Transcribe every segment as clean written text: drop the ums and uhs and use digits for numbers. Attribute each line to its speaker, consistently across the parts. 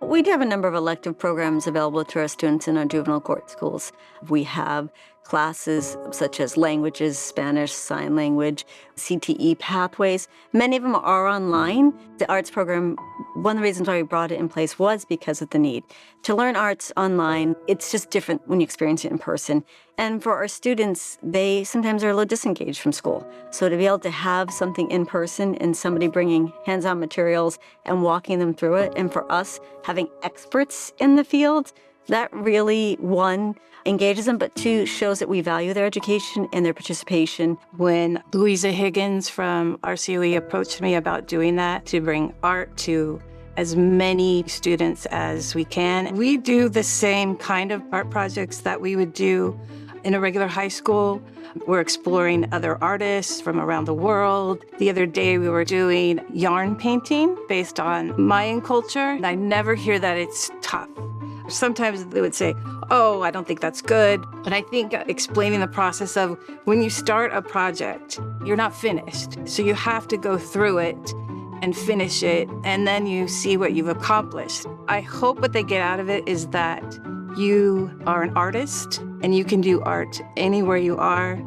Speaker 1: We do have a number of elective programs available to our students in our juvenile court schools. We have classes such as languages, Spanish, sign language, CTE pathways. Many of them are online. The arts program, one of the reasons why we brought it in place was because of the need. To learn arts online, it's just different when you experience it in person. And for our students, they sometimes are a little disengaged from school. So to be able to have something in person and somebody bringing hands-on materials and walking them through it, and for us having experts in the field, that really, one, engages them, but two, shows that we value their education and their participation.
Speaker 2: When Louisa Higgins from RCOE approached me about doing that, to bring art to as many students as we can, we do the same kind of art projects that we would do in a regular high school. We're exploring other artists from around the world. The other day we were doing yarn painting based on Mayan culture. I never hear that it's tough. Sometimes they would say, oh, I don't think that's good. But I think explaining the process of when you start a project, you're not finished. So you have to go through it and finish it, and then you see what you've accomplished. I hope what they get out of it is that you are an artist and you can do art anywhere you are.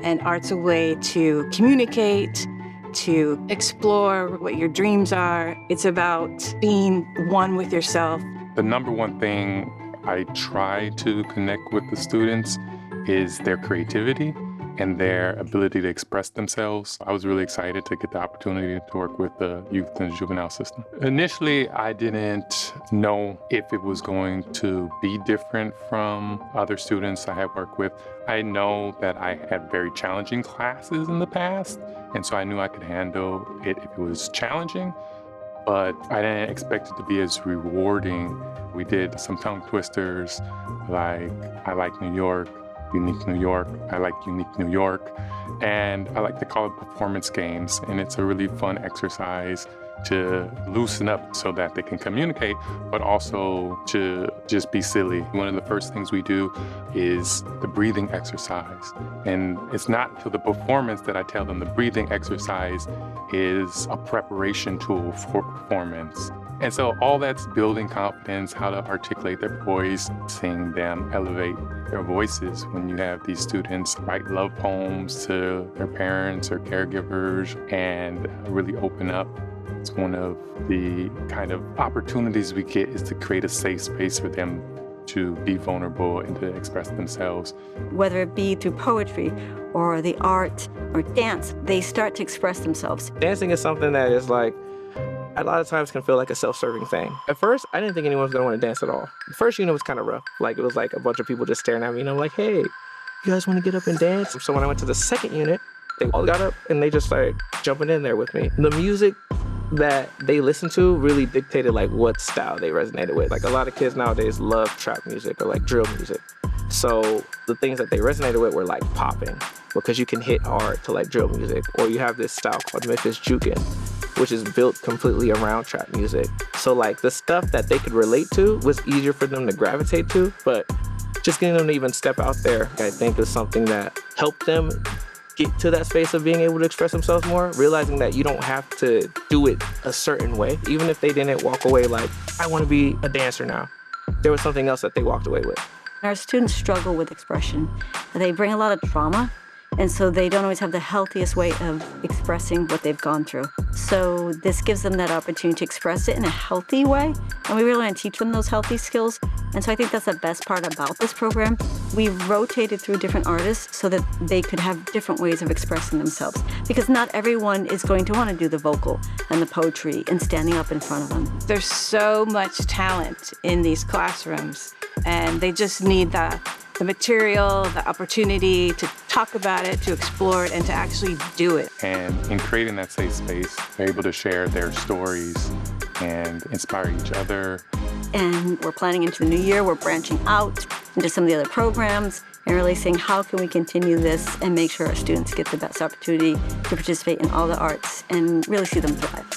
Speaker 2: And art's a way to communicate, to explore what your dreams are. It's about being one with yourself.
Speaker 3: The number one thing I try to connect with the students is their creativity and their ability to express themselves. I was really excited to get the opportunity to work with the youth and juvenile system. Initially, I didn't know if it was going to be different from other students I had worked with. I know that I had very challenging classes in the past, and so I knew I could handle it if it was challenging. But I didn't expect it to be as rewarding. We did some tongue twisters like I Like New York, Unique New York, I Like Unique New York, and I like to call it performance games. And it's a really fun exercise to loosen up so that they can communicate, but also to just be silly. One of the first things we do is the breathing exercise. And it's not until the performance that I tell them the breathing exercise is a preparation tool for performance. And so all that's building confidence, how to articulate their voice, sing them, elevate their voices. When you have these students write love poems to their parents or caregivers and really open up, it's one of the kind of opportunities we get is to create a safe space for them to be vulnerable and to express themselves.
Speaker 1: Whether it be through poetry or the art or dance, they start to express themselves.
Speaker 4: Dancing is something that is like, a lot of times can feel like a self-serving thing. At first, I didn't think anyone was gonna wanna dance at all. The first unit was kind of rough. Like it was like a bunch of people just staring at me and I'm like, hey, you guys wanna get up and dance? So when I went to the second unit, they all got up and they just started jumping in there with me. The music that they listened to really dictated like what style they resonated with. Like a lot of kids nowadays love trap music or like drill music. So the things that they resonated with were like popping, because you can hit hard to like drill music. Or you have this style called Memphis Jukin, which is built completely around trap music. So like the stuff that they could relate to was easier for them to gravitate to, but just getting them to even step out there, I think is something that helped them get to that space of being able to express themselves more, realizing that you don't have to do it a certain way. Even if they didn't walk away like, I want to be a dancer now, there was something else that they walked away with.
Speaker 1: Our students struggle with expression. They bring a lot of trauma, and so they don't always have the healthiest way of expressing what they've gone through. So this gives them that opportunity to express it in a healthy way, and we really want to teach them those healthy skills. And so I think that's the best part about this program. We've rotated through different artists so that they could have different ways of expressing themselves, because not everyone is going to want to do the vocal and the poetry and standing up in front of them.
Speaker 2: There's so much talent in these classrooms, and they just need the material, the opportunity to talk about it, to explore it, and to actually do it.
Speaker 3: And in creating that safe space, they're able to share their stories and inspire each other.
Speaker 1: And we're planning into the new year, we're branching out into some of the other programs and really saying how can we continue this and make sure our students get the best opportunity to participate in all the arts and really see them thrive.